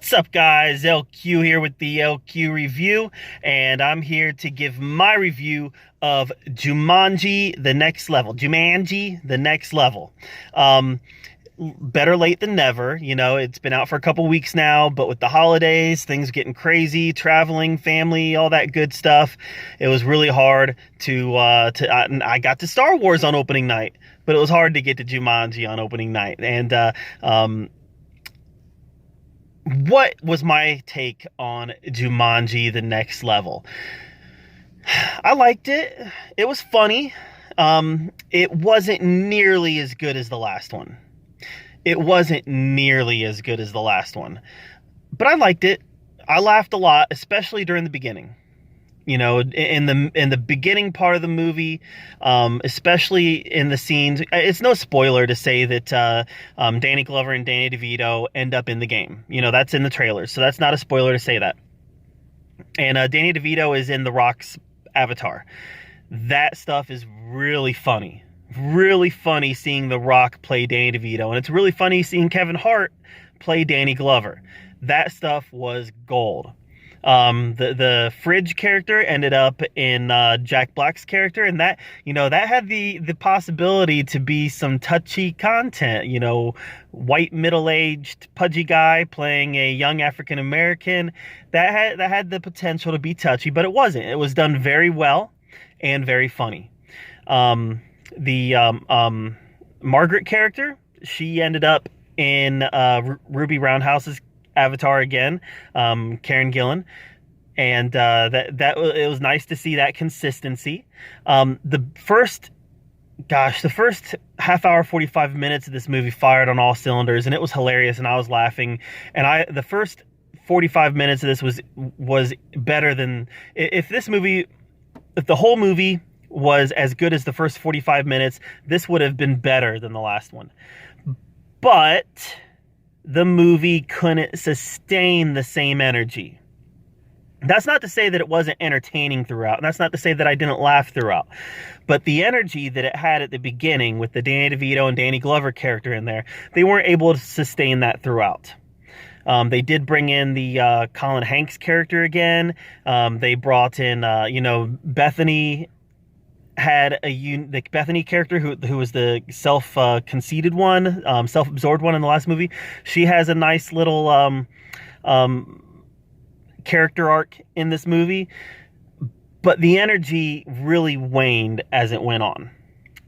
What's up, guys? LQ here with the LQ review, and I'm here to give my review of Jumanji: The Next Level. Jumanji: The Next Level. Better late than never. You know, it's been out for a couple weeks now, but with the holidays, things getting crazy, traveling, family, all that good stuff, it was really hard I got to Star Wars on opening night, but it was hard to get to Jumanji on opening night. And what was my take on Jumanji: The Next Level? I liked it. It was funny. It wasn't nearly as good as the last one. But I liked it. I laughed a lot, especially during the beginning. You know, in the beginning part of the movie, especially in the scenes. It's no spoiler to say that Danny Glover and Danny DeVito end up in the game. You know, that's in the trailers, so that's not a spoiler to say that. And Danny DeVito is in The Rock's avatar. That stuff is really funny. Really funny seeing The Rock play Danny DeVito, and it's really funny seeing Kevin Hart play Danny Glover. That stuff was gold. The fridge character ended up in Jack Black's character, and that had the possibility to be some touchy content. You know, white middle-aged pudgy guy playing a young African American. That had the potential to be touchy, but it wasn't. It was done very well and very funny. The Margaret character, she ended up in Ruby Roundhouse's avatar again, Karen Gillan, and it was nice to see that consistency. The first half hour, 45 minutes of this movie fired on all cylinders, and it was hilarious, and I was laughing. And the first 45 minutes of this was better than if the whole movie was as good as the first 45 minutes, this would have been better than the last one. But the movie couldn't sustain the same energy. That's not to say that it wasn't entertaining throughout. And that's not to say that I didn't laugh throughout. But the energy that it had at the beginning with the Danny DeVito and Danny Glover character in there, they weren't able to sustain that throughout. They did bring in the Colin Hanks character again. They brought in, Bethany had the Bethany character who was the self-conceited one, self-absorbed one in the last movie. She has a nice little character arc in this movie, but the energy really waned as it went on.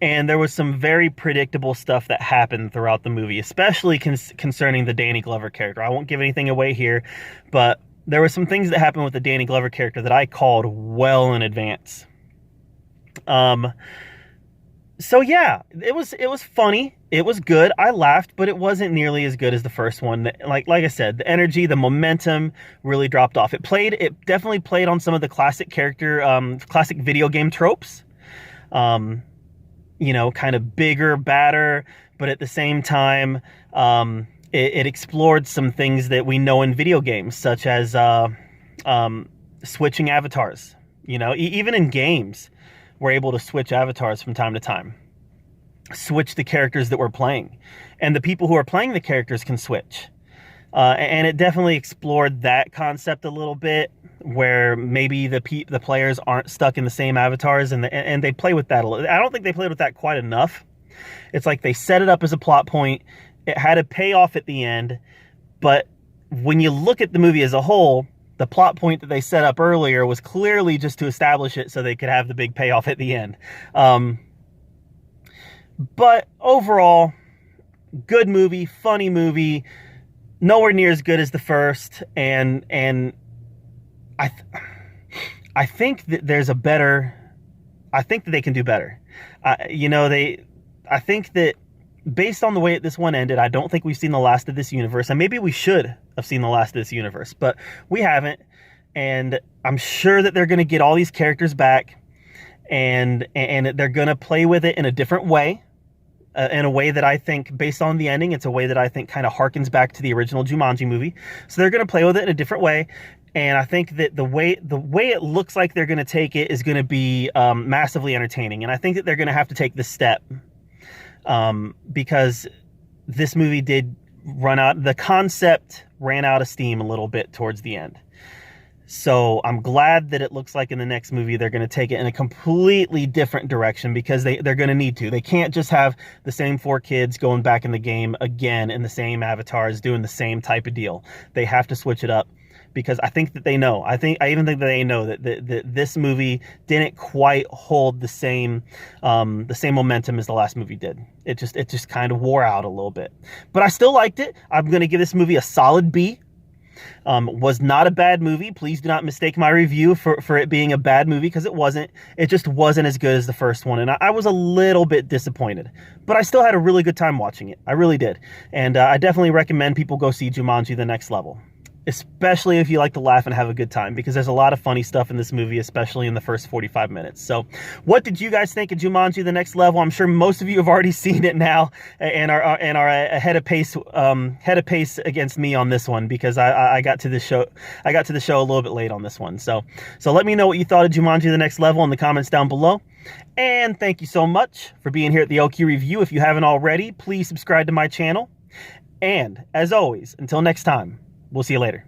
And there was some very predictable stuff that happened throughout the movie, especially concerning the Danny Glover character. I won't give anything away here, but there were some things that happened with the Danny Glover character that I called well in advance. So yeah, it was funny. It was good. I laughed, but it wasn't nearly as good as the first one. Like I said, the energy, the momentum really dropped off. It definitely played on some of the classic video game tropes. Kind of bigger, badder, but at the same time, it explored some things that we know in video games, such as, switching avatars. You know, even in games, we're able to switch avatars from time to time, switch the characters that we're playing, and the people who are playing the characters can switch. And it definitely explored that concept a little bit, where maybe the players aren't stuck in the same avatars, and they play with that a little. I don't think they played with that quite enough. It's like they set it up as a plot point. It had a payoff at the end, but when you look at the movie as a whole, the plot point that they set up earlier was clearly just to establish it so they could have the big payoff at the end. But overall, good movie, funny movie, nowhere near as good as the first. And I think that I think that they can do better. I think that based on the way that this one ended, I don't think we've seen the last of this universe. And maybe we should have seen the last of this universe, but we haven't. And I'm sure that they're going to get all these characters back, and they're going to play with it in a different way, in a way that I think, based on the ending, it's a way that I think kind of harkens back to the original Jumanji movie. So they're going to play with it in a different way. And I think that the way it looks like they're going to take it is going to be massively entertaining. And I think that they're going to have to take this step, because this movie did the concept ran out of steam a little bit towards the end. So I'm glad that it looks like in the next movie they're going to take it in a completely different direction, because they're going to need to. They can't just have the same 4 kids going back in the game again in the same avatars doing the same type of deal. They have to switch it up, because I think that they know. I even think that they know that this movie didn't quite hold the same momentum as the last movie did. It just kind of wore out a little bit. But I still liked it. I'm going to give this movie a solid B. Was not a bad movie. Please do not mistake my review for it being a bad movie, because it wasn't. It just wasn't as good as the first one, and I was a little bit disappointed. But I still had a really good time watching it. I really did. And I definitely recommend people go see Jumanji: The Next Level, especially if you like to laugh and have a good time, because there's a lot of funny stuff in this movie, especially in the first 45 minutes. So what did you guys think of Jumanji: The Next Level? I'm sure most of you have already seen it now and are ahead of pace against me on this one, because I got to the show a little bit late on this one. So let me know what you thought of Jumanji: The Next Level in the comments down below. And thank you so much for being here at the LQ Review. If you haven't already, please subscribe to my channel. And as always, until next time, we'll see you later.